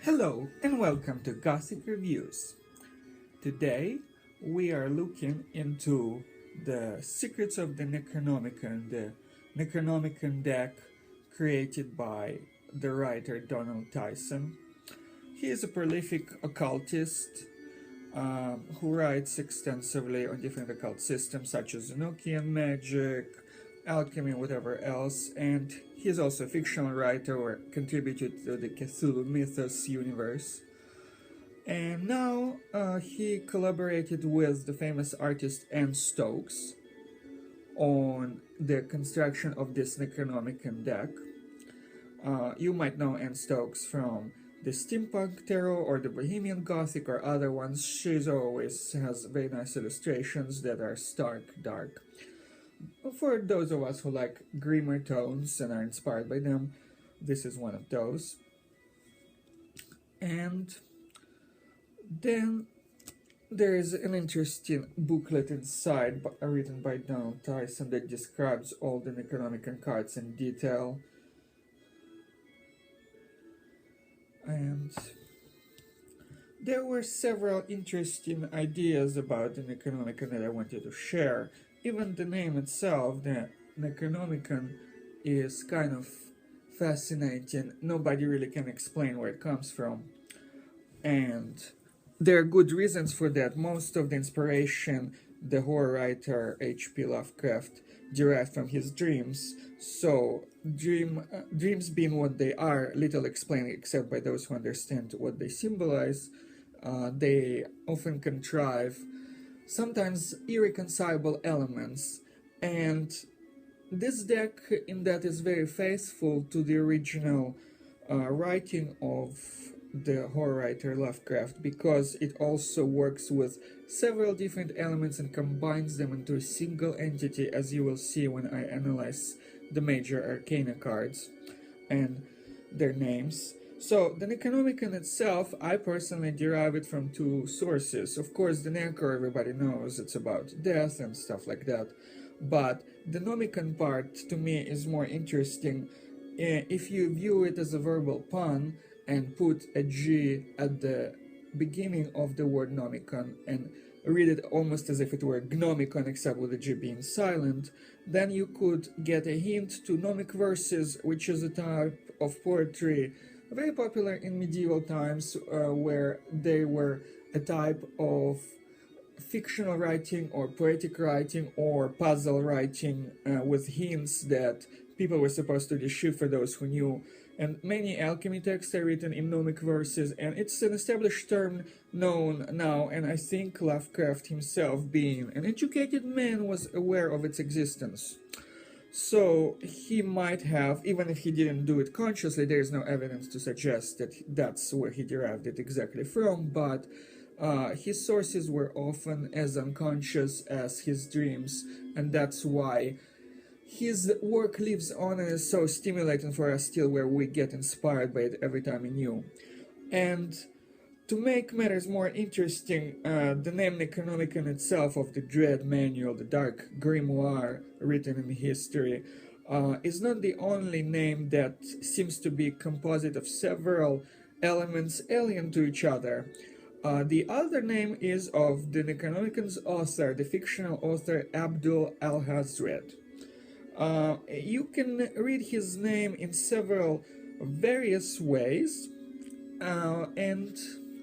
Hello and welcome to Gothic Reviews. Today we are looking into the secrets of the Necronomicon deck created by the writer Donald Tyson. He is a prolific occultist who writes extensively on different occult systems such as Enochian magic, alchemy, and whatever else, and he is also a fictional writer or contributed to the Cthulhu mythos universe. And now he collaborated with the famous artist Anne Stokes on the construction of this Necronomicon deck. You might know Anne Stokes from the Steampunk Tarot or the Bohemian Gothic or other ones. She always has very nice illustrations that are stark, dark. For those of us who like grimmer tones and are inspired by them, this is one of those. And then there is an interesting booklet inside written by Donald Tyson that describes all the Necronomicon cards in detail. And there were several interesting ideas about the Necronomicon that I wanted to share. Even the name itself, the Necronomicon, is kind of fascinating. Nobody really can explain where it comes from. And there are good reasons for that. Most of the inspiration the horror writer H.P. Lovecraft derived from his dreams. So dreams being what they are, little explained except by those who understand what they symbolize. They often contrive sometimes irreconcilable elements, and this deck in that is very faithful to the original writing of the horror writer Lovecraft, because it also works with several different elements and combines them into a single entity, as you will see when I analyze the major Arcana cards and their names. So the Necronomicon itself, I personally derive it from two sources. Of course, the Necro, everybody knows, it's about death and stuff like that. But the Nomicon part, to me, is more interesting if you view it as a verbal pun and put a G at the beginning of the word Nomicon and read it almost as if it were Gnomicon, except with the G being silent, then you could get a hint to Gnomic verses, which is a type of poetry very popular in medieval times, where they were a type of fictional writing or poetic writing or puzzle writing with hints that people were supposed to decipher, those who knew. And many alchemy texts are written in gnomic verses, and it's an established term known now, and I think Lovecraft himself, being an educated man, was aware of its existence. So he might have, even if he didn't do it consciously, there is no evidence to suggest that that's where he derived it exactly from, but his sources were often as unconscious as his dreams, and that's why his work lives on and is so stimulating for us still, where we get inspired by it every time anew. And to make matters more interesting, the name Necronomicon itself, of the Dread Manual, the dark grimoire written in history, is not the only name that seems to be composite of several elements alien to each other. The other name is of the Necronomicon's author, the fictional author Abdul Alhazred. You can read his name in several various ways, and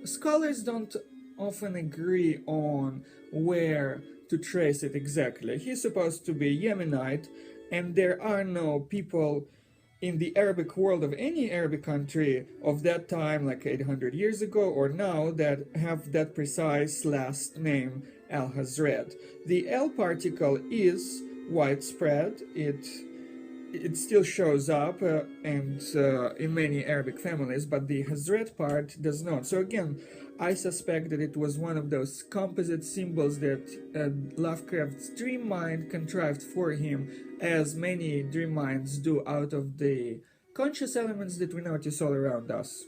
scholars don't often agree on where to trace it exactly. He's supposed to be Yemenite, and there are no people in the Arabic world of any Arabic country of that time, like 800 years ago or now, that have that precise last name, Al-Hazred. The L particle is widespread. It still shows up and in many Arabic families, but the Hazred part does not. So again, I suspect that it was one of those composite symbols that Lovecraft's dream mind contrived for him, as many dream minds do, out of the conscious elements that we notice all around us.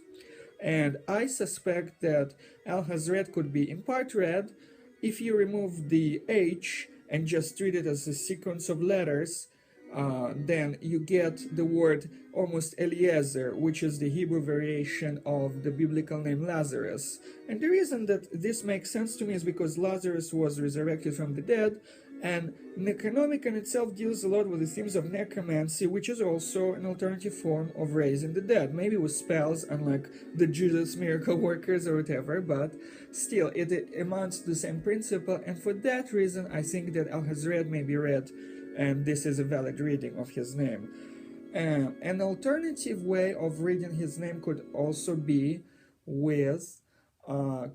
And I suspect that Al-Hazred could be in part read if you remove the H and just treat it as a sequence of letters. then you get the word almost Eliezer, which is the Hebrew variation of the biblical name Lazarus. And the reason that this makes sense to me is because Lazarus was resurrected from the dead, and Necronomicon itself deals a lot with the themes of necromancy, which is also an alternative form of raising the dead, maybe with spells, unlike the Judas miracle workers or whatever, but still, it amounts to the same principle, and for that reason, I think that Alhazred may be read, and this is a valid reading of his name. An alternative way of reading his name could also be with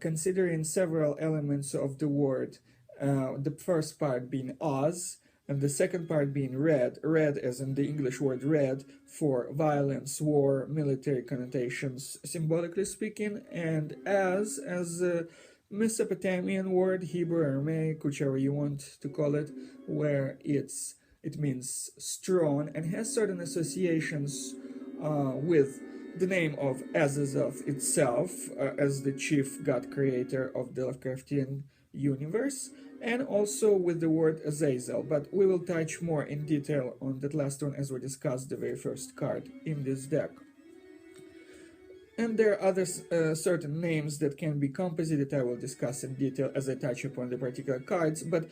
considering several elements of the word. The first part being Oz, and the second part being red as in the English word red, for violence, war, military connotations, symbolically speaking, and as a Mesopotamian word, Hebrew, Aramaic, whichever you want to call it, where it means strong and has certain associations with the name of Azazoth itself, as the chief god creator of the Lovecraftian universe, and also with the word Azazel, but we will touch more in detail on that last one as we discuss the very first card in this deck. And there are other certain names that can be composite that I will discuss in detail as I touch upon the particular cards, but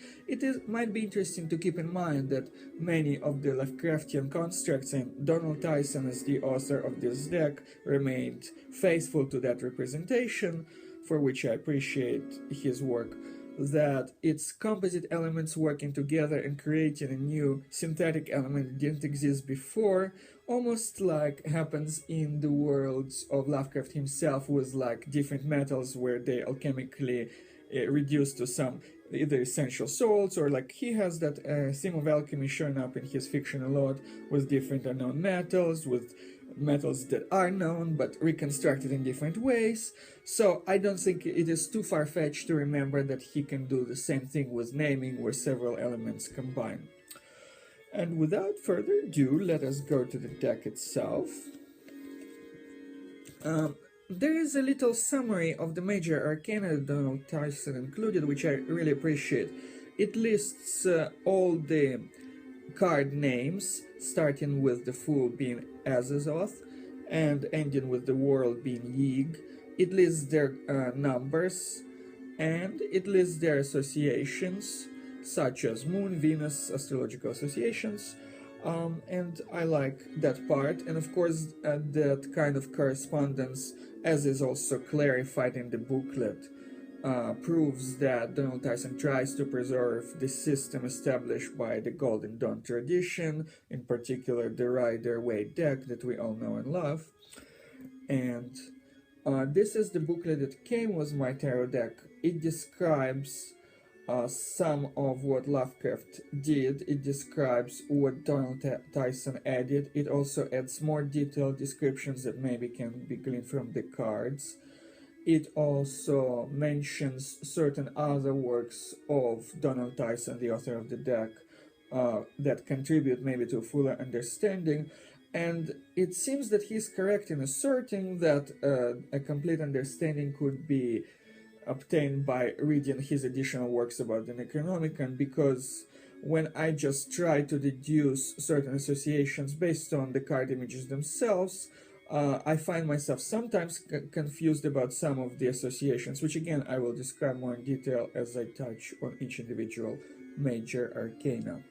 might be interesting to keep in mind that many of the Lovecraftian constructs, and Donald Tyson as the author of this deck remained faithful to that representation, for which I appreciate his work, that it's composite elements working together and creating a new synthetic element that didn't exist before, almost like happens in the worlds of Lovecraft himself, with like different metals where they alchemically reduced to some either essential salts, or like he has that theme of alchemy showing up in his fiction a lot, with different unknown metals, with metals that are known but reconstructed in different ways. So I don't think it is too far-fetched to remember that he can do the same thing with naming, where several elements combine. And without further ado, let us go to the deck itself. There is a little summary of the major arcana that Donald Tyson included, which I really appreciate. It lists all the card names, starting with the Fool being Azazoth and ending with the World being Yig. It lists their numbers, and it lists their associations, such as Moon, Venus, astrological associations, and I like that part. And of course, that kind of correspondence, as is also clarified in the booklet, proves that Donald Tyson tries to preserve the system established by the Golden Dawn tradition, in particular the Rider-Waite deck that we all know and love. And this is the booklet that came with my tarot deck. It describes some of what Lovecraft did. It describes what Donald Tyson added. It also adds more detailed descriptions that maybe can be gleaned from the cards. It also mentions certain other works of Donald Tyson, the author of the deck, that contribute maybe to a fuller understanding. And it seems that he's correct in asserting that a complete understanding could be obtained by reading his additional works about the Necronomicon, because when I just try to deduce certain associations based on the card images themselves, I find myself sometimes confused about some of the associations, which again I will describe more in detail as I touch on each individual major arcana.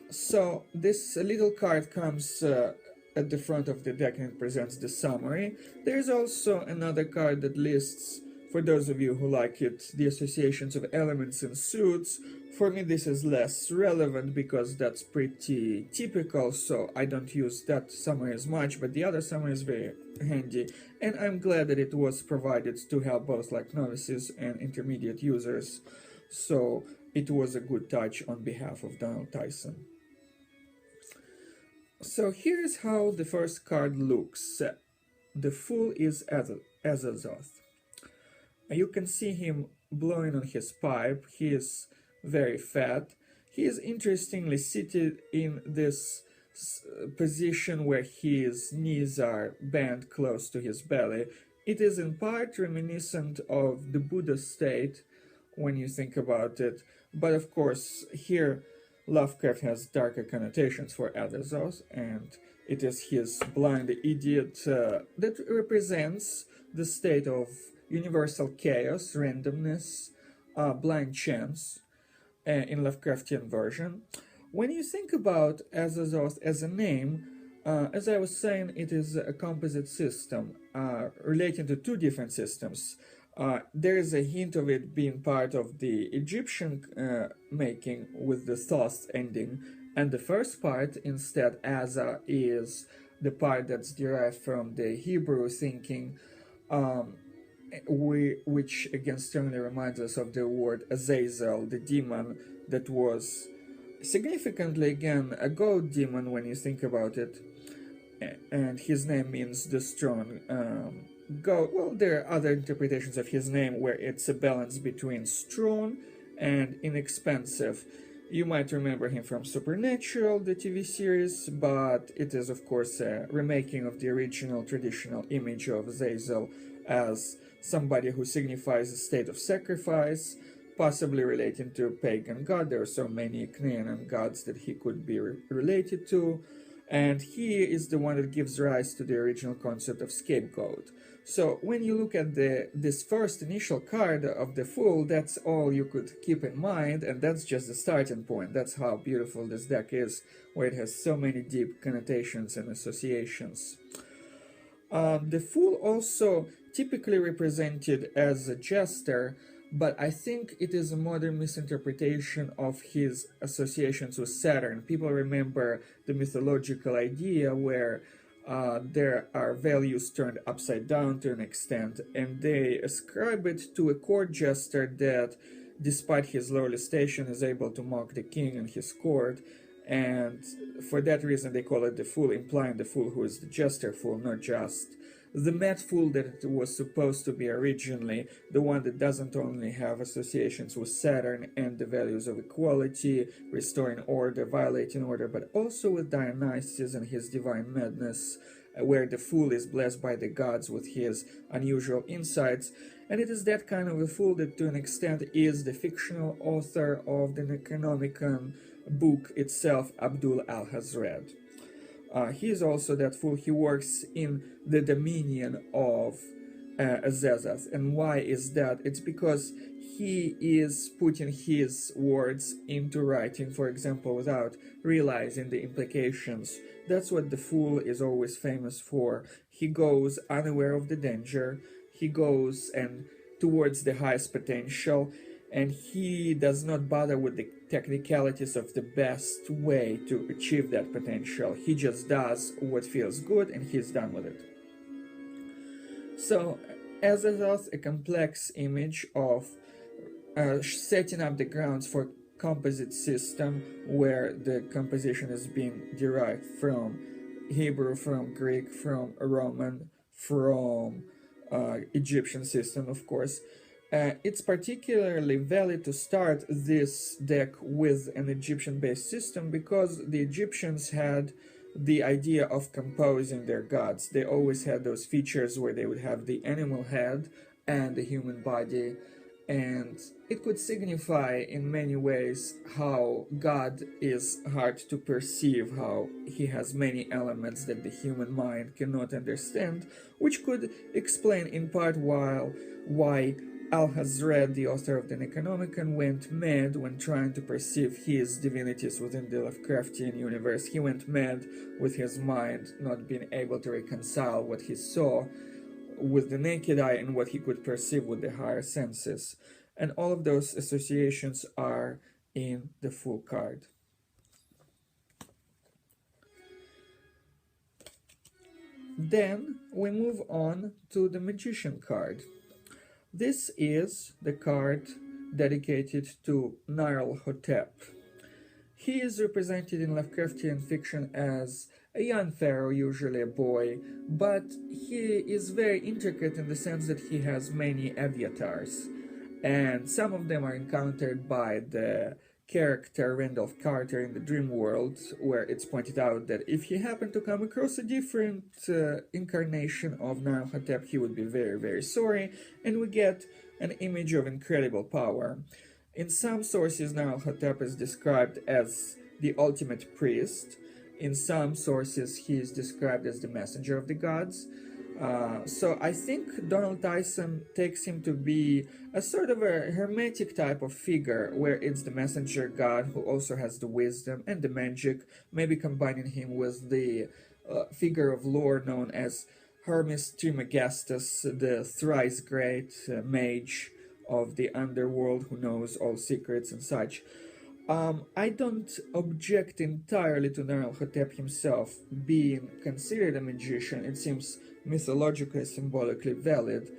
So this little card comes at the front of the deck and presents the summary. There's also another card that lists, for those of you who like it, the associations of elements and suits. For me this is less relevant because that's pretty typical, so I don't use that summary as much, but the other summary is very handy, and I'm glad that it was provided to help both like novices and intermediate users, so it was a good touch on behalf of Donald Tyson. So here's how the first card looks. The Fool is Azazoth. You can see him blowing on his pipe. He is very fat. He is interestingly seated in this position where his knees are bent close to his belly. It is in part reminiscent of the Buddha state when you think about it, but of course here Lovecraft has darker connotations for Azazoth, and it is his blind idiot that represents the state of universal chaos, randomness, blind chance in Lovecraftian version. When you think about Azazoth as a name, as I was saying, it is a composite system relating to two different systems. There is a hint of it being part of the Egyptian making with the Thoth ending, and the first part, instead, Aza, is the part that's derived from the Hebrew thinking, which again strongly reminds us of the word Azazel, the demon that was significantly again a god demon when you think about it, and his name means the strong god. Well, there are other interpretations of his name where it's a balance between strong and inexpensive. You might remember him from Supernatural, the TV series, but it is of course a remaking of the original traditional image of Azazel as somebody who signifies a state of sacrifice, possibly relating to a pagan god. There are so many Canaan gods that he could be related to, and he is the one that gives rise to the original concept of scapegoat. So when you look at this first initial card of the Fool, that's all you could keep in mind, and that's just the starting point. That's how beautiful this deck is, where it has so many deep connotations and associations. The Fool also typically represented as a jester, but I think it is a modern misinterpretation of his associations with Saturn. People remember the mythological idea where there are values turned upside down to an extent, and they ascribe it to a court jester that, despite his lowly station, is able to mock the king and his court, and for that reason they call it the Fool, implying the Fool who is the jester fool, not just the mad fool that it was supposed to be originally, the one that doesn't only have associations with Saturn and the values of equality, restoring order, violating order, but also with Dionysus and his divine madness, where the fool is blessed by the gods with his unusual insights. And it is that kind of a fool that to an extent is the fictional author of the Necronomicon book itself, Abdul al-Hazred. He is also that fool. He works in the dominion of Azazoth. And why is that? It's because he is putting his words into writing, for example, without realizing the implications. That's what the Fool is always famous for. He goes unaware of the danger. He goes and towards the highest potential, and he does not bother with the technicalities of the best way to achieve that potential. He just does what feels good, and he's done with it. So, Azazoth, a complex image of setting up the grounds for composite system where the composition is being derived from Hebrew, from Greek, from Roman, from Egyptian system, of course. It's particularly valid to start this deck with an Egyptian-based system because the Egyptians had the idea of composing their gods. They always had those features where they would have the animal head and the human body, and it could signify in many ways how God is hard to perceive, how he has many elements that the human mind cannot understand, which could explain in part why Al-Hazred, the author of the Necronomicon, went mad when trying to perceive his divinities within the Lovecraftian universe. He went mad with his mind, not being able to reconcile what he saw with the naked eye and what he could perceive with the higher senses. And all of those associations are in the Fool card. Then we move on to the Magician card. This is the card dedicated to Nyarlathotep. He is represented in Lovecraftian fiction as a young pharaoh, usually a boy, but he is very intricate in the sense that he has many avatars, and some of them are encountered by the character Randolph Carter in the Dream World, where it's pointed out that if he happened to come across a different incarnation of Nyarlathotep, he would be very, very sorry, and we get an image of incredible power. In some sources, Nahal-Hotep is described as the ultimate priest. In some sources, he is described as the messenger of the gods. So I think Donald Tyson takes him to be a sort of a hermetic type of figure, where it's the messenger god who also has the wisdom and the magic, maybe combining him with the figure of lore known as Hermes Trismegistus, the thrice great mage of the underworld who knows all secrets and such. I don't object entirely to Nahal-Hotep himself being considered a magician. It seems mythologically, symbolically valid.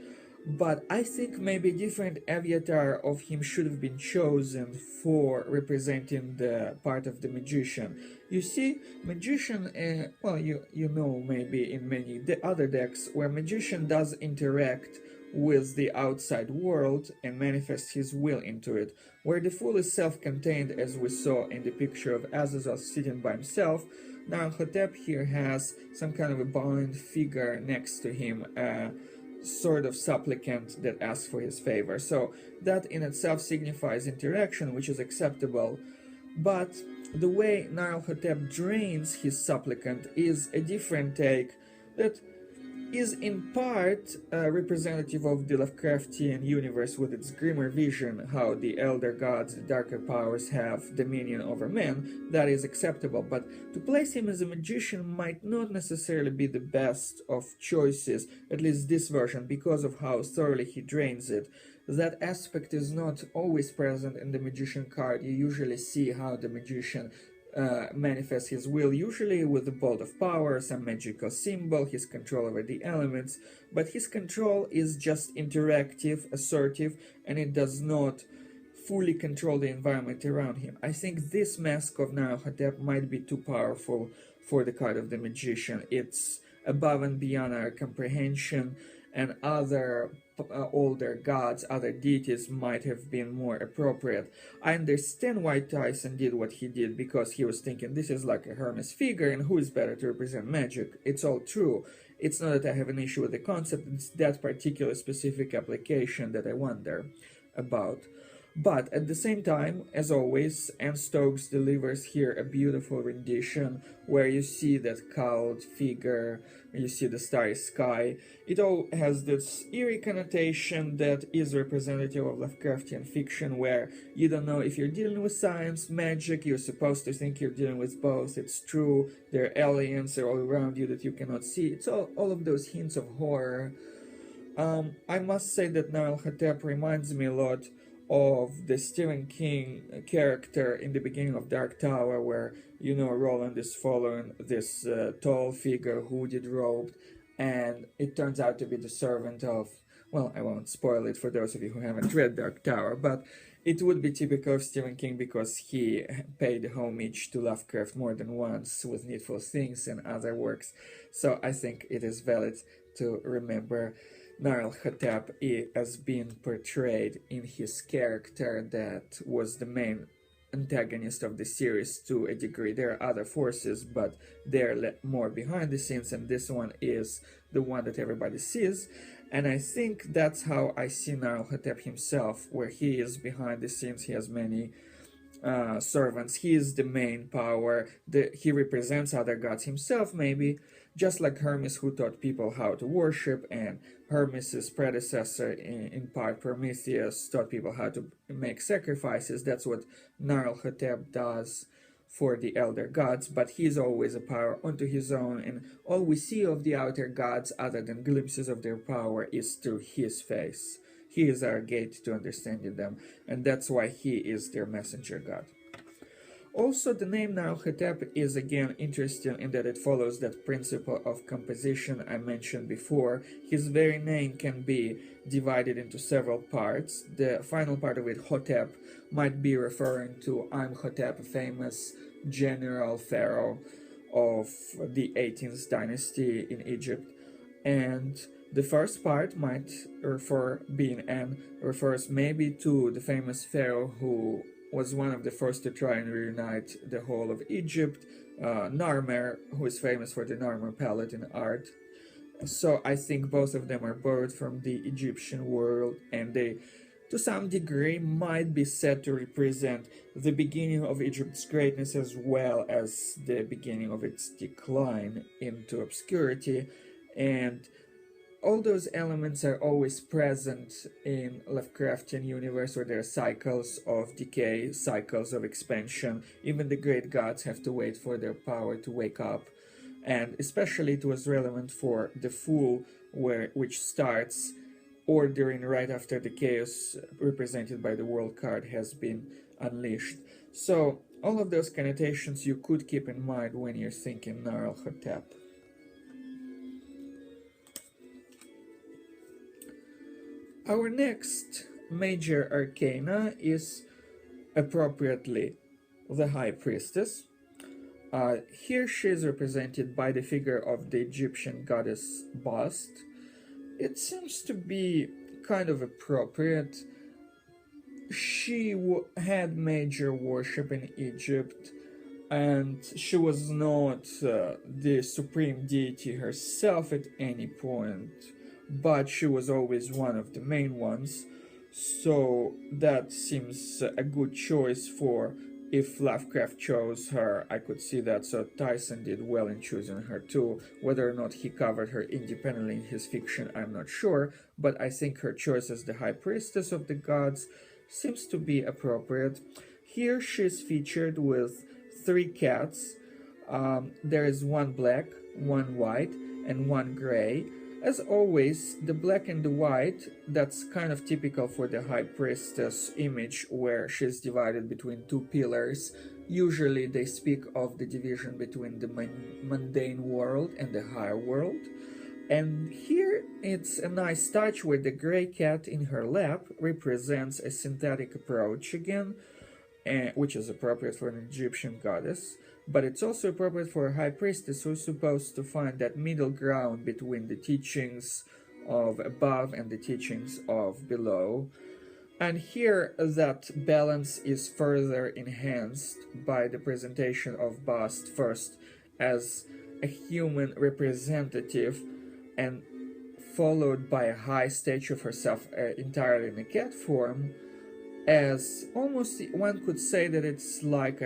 But I think maybe a different avatar of him should have been chosen for representing the part of the magician. You see, magician, well, you know maybe in many other decks where magician does interact with the outside world and manifest his will into it, where the fool is self-contained, as we saw in the picture of Azazel sitting by himself. Now Hotep here has some kind of a blind figure next to him, a sort of supplicant that asks for his favor. So that in itself signifies interaction, which is acceptable. But the way Nahal-Hotep drains his supplicant is a different take that is in part representative of the Lovecraftian universe with its grimmer vision, how the elder gods, the darker powers have dominion over men. That is acceptable, but to place him as a magician might not necessarily be the best of choices, at least this version, because of how thoroughly he drains it. That aspect is not always present in the magician card. You usually see how the magician manifests his will, usually with a bolt of power, some magical symbol, his control over the elements, but his control is just interactive, assertive, and it does not fully control the environment around him. I think this mask of Nahal-Hotep might be too powerful for the card of the magician. It's above and beyond our comprehension, and other older gods, other deities might have been more appropriate. I understand why Tyson did what he did, because he was thinking this is like a Hermes figure and who is better to represent magic. It's all true. It's not that I have an issue with the concept, it's that particular specific application that I wonder about. But at the same time, as always, Anne Stokes delivers here a beautiful rendition where you see that cowled figure, you see the starry sky. It all has this eerie connotation that is representative of Lovecraftian fiction, where you don't know if you're dealing with science, magic, you're supposed to think you're dealing with both. It's true, there are aliens all around you that you cannot see. It's all of those hints of horror. I must say that Nahal-Hotep reminds me a lot of the Stephen King character in the beginning of Dark Tower, where, you know, Roland is following this tall figure, hooded, robed, and it turns out to be the servant of, well, I won't spoil it for those of you who haven't read Dark Tower, but it would be typical of Stephen King because he paid homage to Lovecraft more than once with Needful Things and other works, so I think it is valid to remember Nahal-Hotep as being portrayed in his character that was the main antagonist of the series to a degree. There are other forces, but they're more behind the scenes, and this one is the one that everybody sees. And I think that's how I see Nahal-Hotep himself, where he is behind the scenes. He has many servants. He is the main power. He represents other gods himself, maybe, just like Hermes, who taught people how to worship, and Hermes' predecessor, in part Prometheus, taught people how to make sacrifices. That's what Nahal-Hotep does for the elder gods, but he's always a power unto his own, and all we see of the outer gods, other than glimpses of their power, is through his face. He is our gate to understanding them, and that's why he is their messenger god. Also, the name Nahal-Hotep is again interesting in that it follows that principle of composition I mentioned before. His very name can be divided into several parts. The final part of it, Hotep, might be referring to Imhotep, a famous general pharaoh of the 18th dynasty in Egypt. And the first part might refer, being N, refers maybe to the famous pharaoh who was one of the first to try and reunite the whole of Egypt, Narmer, who is famous for the Narmer palette in art. So I think both of them are borrowed from the Egyptian world, and they to some degree might be said to represent the beginning of Egypt's greatness as well as the beginning of its decline into obscurity, and all those elements are always present in Lovecraftian universe, where there are cycles of decay, cycles of expansion. Even the great gods have to wait for their power to wake up, and especially it was relevant for the Fool, which starts ordering right after the chaos represented by the world card has been unleashed. So all of those connotations you could keep in mind when you're thinking Nar-el-Hotep. Our next major arcana is appropriately the High Priestess. Here she is represented by the figure of the Egyptian goddess Bast. It seems to be kind of appropriate. She had major worship in Egypt, and she was not the supreme deity herself at any point, but she was always one of the main ones, so that seems a good choice for if Lovecraft chose her. I could see that, so Tyson did well in choosing her too. Whether or not he covered her independently in his fiction, I'm not sure, but I think her choice as the High Priestess of the gods seems to be appropriate. Here she's featured with 3 cats. There is 1 black, 1 white, and 1 gray. As always, the black and the white, that's kind of typical for the High Priestess image, where she's divided between 2 pillars. Usually they speak of the division between the mundane world and the higher world. And here it's a nice touch where the gray cat in her lap represents a synthetic approach again, which is appropriate for an Egyptian goddess. But it's also appropriate for a High Priestess who's supposed to find that middle ground between the teachings of above and the teachings of below. And here that balance is further enhanced by the presentation of Bast first as a human representative, and followed by a high statue of herself entirely in a cat form, as almost one could say that it's like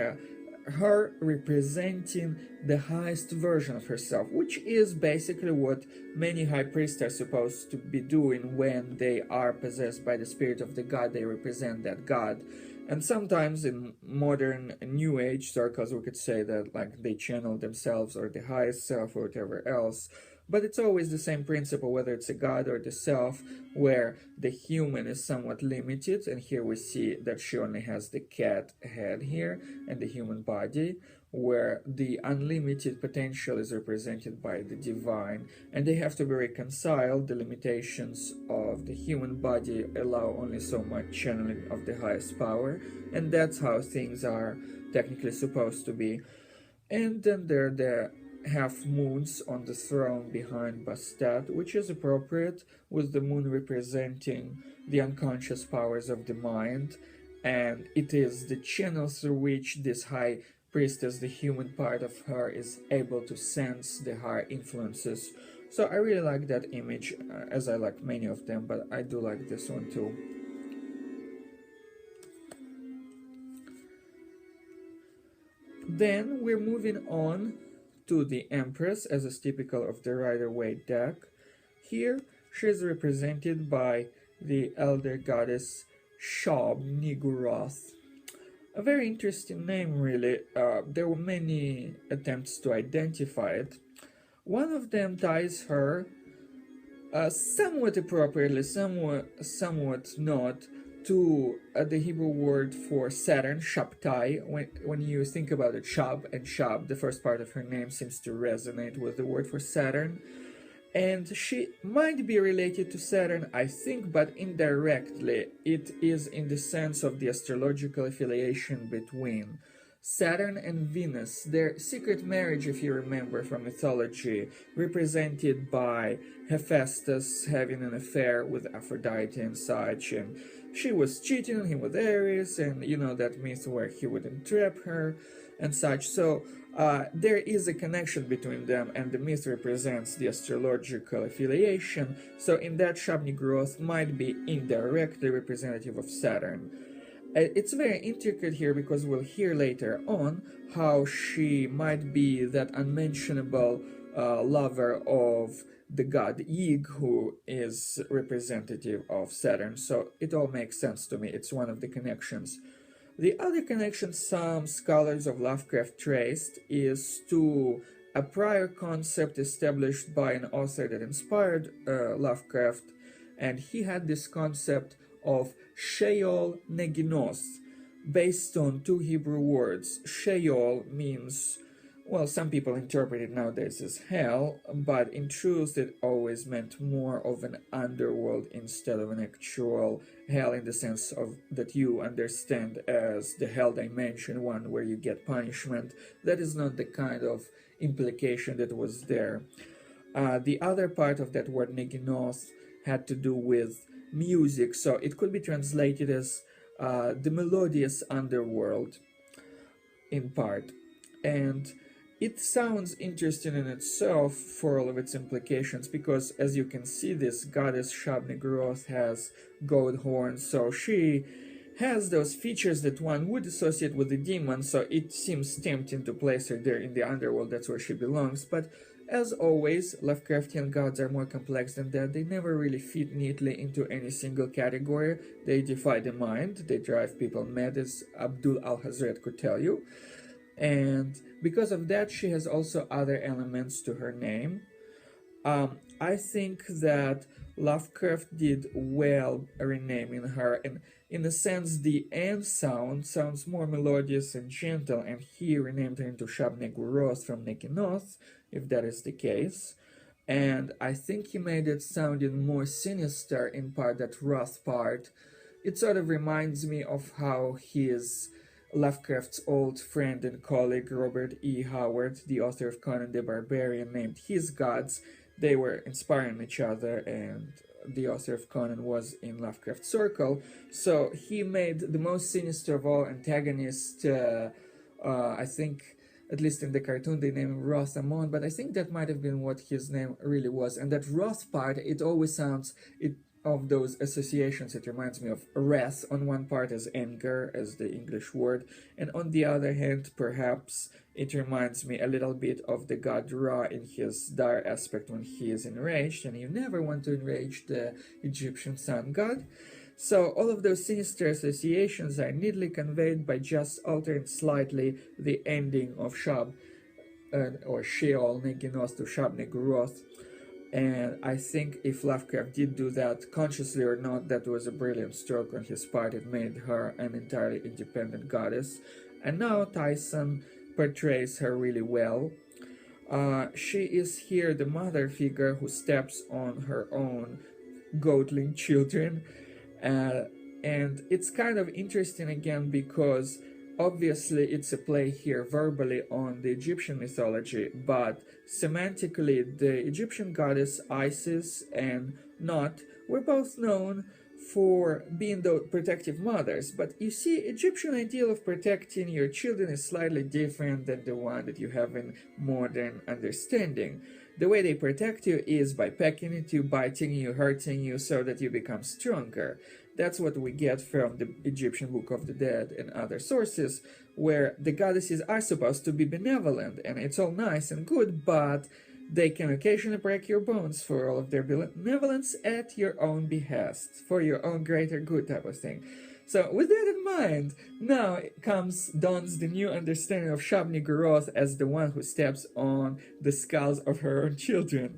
her representing the highest version of herself, which is basically what many high priests are supposed to be doing when they are possessed by the spirit of the god. They represent that god. And sometimes in modern New Age circles we could say that like they channel themselves or the highest self or whatever else. But it's always the same principle, whether it's a god or the self, where the human is somewhat limited, and here we see that she only has the cat head here and the human body, where the unlimited potential is represented by the divine, and they have to be reconciled. The limitations of the human body allow only so much channeling of the highest power, and that's how things are technically supposed to be. And then there are the half moons on the throne behind Bastet, which is appropriate, with the moon representing the unconscious powers of the mind, and it is the channel through which this high priestess, the human part of her, is able to sense the higher influences. So I really like that image, as I like many of them, but I do like this one too. Then we're moving on to the Empress, as is typical of the Rider-Waite deck. Here she is represented by the elder goddess Shab-Niggurath. A very interesting name, really. There were many attempts to identify it. One of them ties her, somewhat appropriately, somewhat not, to the Hebrew word for Saturn, Shabtai. When you think about it, Shab and Shab, the first part of her name seems to resonate with the word for Saturn. And she might be related to Saturn, I think, but indirectly. It is in the sense of the astrological affiliation between Saturn and Venus, their secret marriage, if you remember from mythology, represented by Hephaestus having an affair with Aphrodite and such, and she was cheating on him with Ares, and you know that myth where he would entrap her and such. So there is a connection between them, and the myth represents the astrological affiliation. So in that, Shabni growth might be indirectly representative of Saturn. It's very intricate here because we'll hear later on how she might be that unmentionable lover of the god Ygg, who is representative of Saturn. So it all makes sense to me. It's one of the connections. The other connection some scholars of Lovecraft traced is to a prior concept established by an author that inspired Lovecraft, and he had this concept of Sheol Neginoth, based on two Hebrew words. Sheol means, well, some people interpret it nowadays as hell, but in truth it always meant more of an underworld instead of an actual hell, in the sense of that you understand as the hell dimension, one where you get punishment. That is not the kind of implication that was there. The other part of that word Neginoth had to do with music, so it could be translated as the melodious underworld in part. And it sounds interesting in itself for all of its implications, because as you can see, this goddess Shabni Groth has goat horns, so she has those features that one would associate with the demon, so it seems tempting to place her there in the underworld. That's where she belongs. But as always, Lovecraftian gods are more complex than that. They never really fit neatly into any single category. They defy the mind. They drive people mad, as Abdul al-Hazred could tell you. And because of that, she has also other elements to her name. I think that Lovecraft did well renaming her, and in a sense the N sound sounds more melodious and gentle, and he renamed her into Shabni Groth from Neginoth, if that is the case. And I think he made it sounding more sinister, in part that wrath part. It sort of reminds me of how his Lovecraft's old friend and colleague Robert E. Howard, the author of Conan the Barbarian, named his gods. They were inspiring each other, and the author of Conan was in Lovecraft's circle. So he made the most sinister of all antagonists, I think, at least in the cartoon, they named him Rothamon, but I think that might have been what his name really was. And that Roth part, it always sounds, of those associations, it reminds me of wrath on one part as anger, as the English word, and on the other hand, perhaps it reminds me a little bit of the god Ra in his dire aspect when he is enraged, and you never want to enrage the Egyptian sun god. So all of those sinister associations are neatly conveyed by just altering slightly the ending of Shab, or Sheol Neginoth to Shabni Groth. And I think if Lovecraft did do that, consciously or not, that was a brilliant stroke on his part. It made her an entirely independent goddess. And now Tyson portrays her really well. She is here the mother figure who steps on her own goatling children. And it's kind of interesting again because obviously it's a play here verbally on the Egyptian mythology, but semantically the Egyptian goddess Isis and Nut were both known for being the protective mothers. But you see, Egyptian ideal of protecting your children is slightly different than the one that you have in modern understanding. The way they protect you is by pecking at you, biting you, hurting you, so that you become stronger. That's what we get from the Egyptian Book of the Dead and other sources, where the goddesses are supposed to be benevolent, and it's all nice and good, but they can occasionally break your bones for all of their benevolence at your own behest, for your own greater good type of thing. So with that in mind, now dawns the new understanding of Shabni Groth as the one who steps on the skulls of her own children.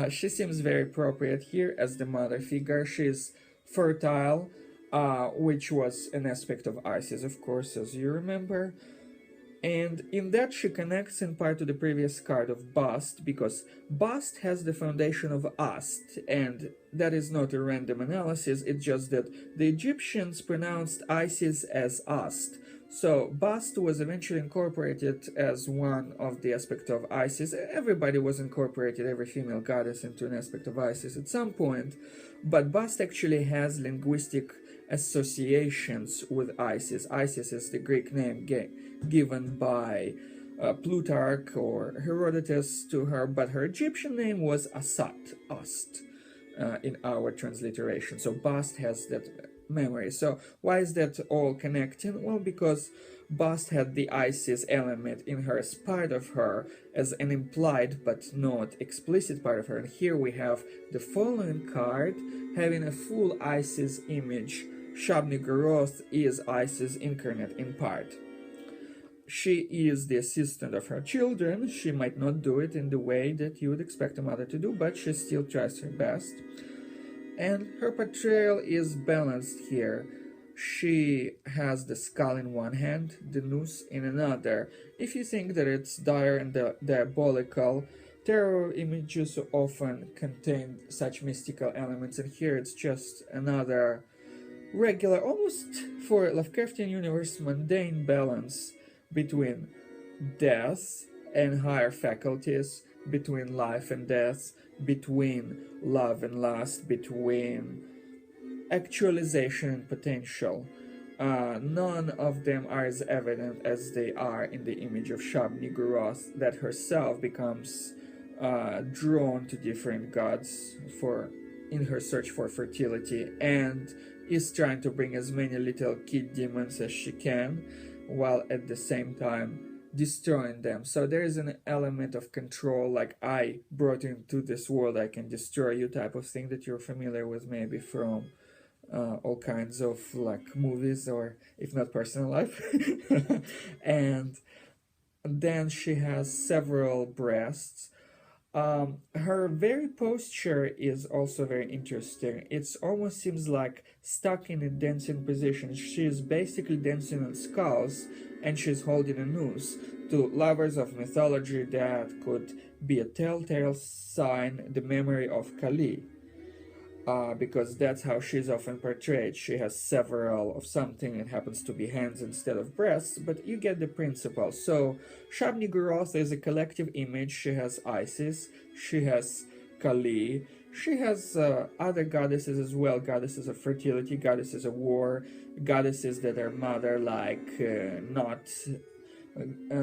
She seems very appropriate here as the mother figure. She's fertile, which was an aspect of Isis, of course, as you remember. And in that she connects in part to the previous card of Bast, because Bast has the foundation of Ast, and that is not a random analysis, it's just that the Egyptians pronounced Isis as Ast. So Bast was eventually incorporated as one of the aspects of Isis. Everybody was incorporated, every female goddess, into an aspect of Isis at some point, but Bast actually has linguistic associations with Isis. Isis is the Greek name given by Plutarch or Herodotus to her, but her Egyptian name was Asat, Ast, in our transliteration. So Bast has that memory. So why is that all connecting? Well, because Bast had the Isis element in her as part of her, as an implied but not explicit part of her. And here we have the following card having a full Isis image. Shab-Niggurath is Isis incarnate in part. She is the assistant of her children. She might not do it in the way that you would expect a mother to do, but she still tries her best. And her portrayal is balanced here. She has the skull in one hand, the noose in another. If you think that it's dire and diabolical, tarot images often contain such mystical elements, and here it's just another regular, almost for Lovecraftian universe, mundane balance between death and higher faculties, between life and death, between love and lust, between actualization and potential. None of them are as evident as they are in the image of Shab-Niggurath, that herself becomes drawn to different gods in her search for fertility, and is trying to bring as many little kid demons as she can, while at the same time destroying them. So there is an element of control, like I brought you into this world, I can destroy you type of thing that you're familiar with maybe from all kinds of like movies, or if not personal life. And then she has several breasts. Her very posture is also very interesting. It almost seems like stuck in a dancing position. She is basically dancing on skulls, and she's holding a noose. To lovers of mythology, that could be a telltale sign, the memory of Kali. Because that's how she's often portrayed. She has several of something, it happens to be hands instead of breasts, but you get the principle. So Shab-Niggurath is a collective image. She has Isis, she has Kali, she has other goddesses as well, goddesses of fertility, goddesses of war, goddesses that are mother, like not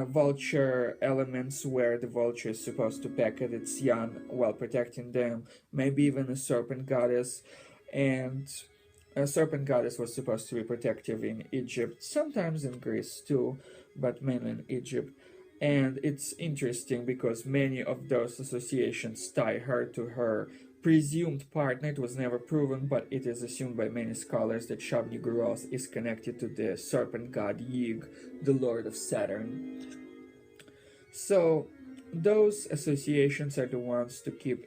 vulture elements, where the vulture is supposed to peck at its young while protecting them, maybe even a serpent goddess. And a serpent goddess was supposed to be protective in Egypt, sometimes in Greece too, but mainly in Egypt. And it's interesting because many of those associations tie her to her presumed partner. It was never proven, but it is assumed by many scholars that Shab-Niggurath is connected to the serpent god Yig, the lord of Saturn. So those associations are the ones to keep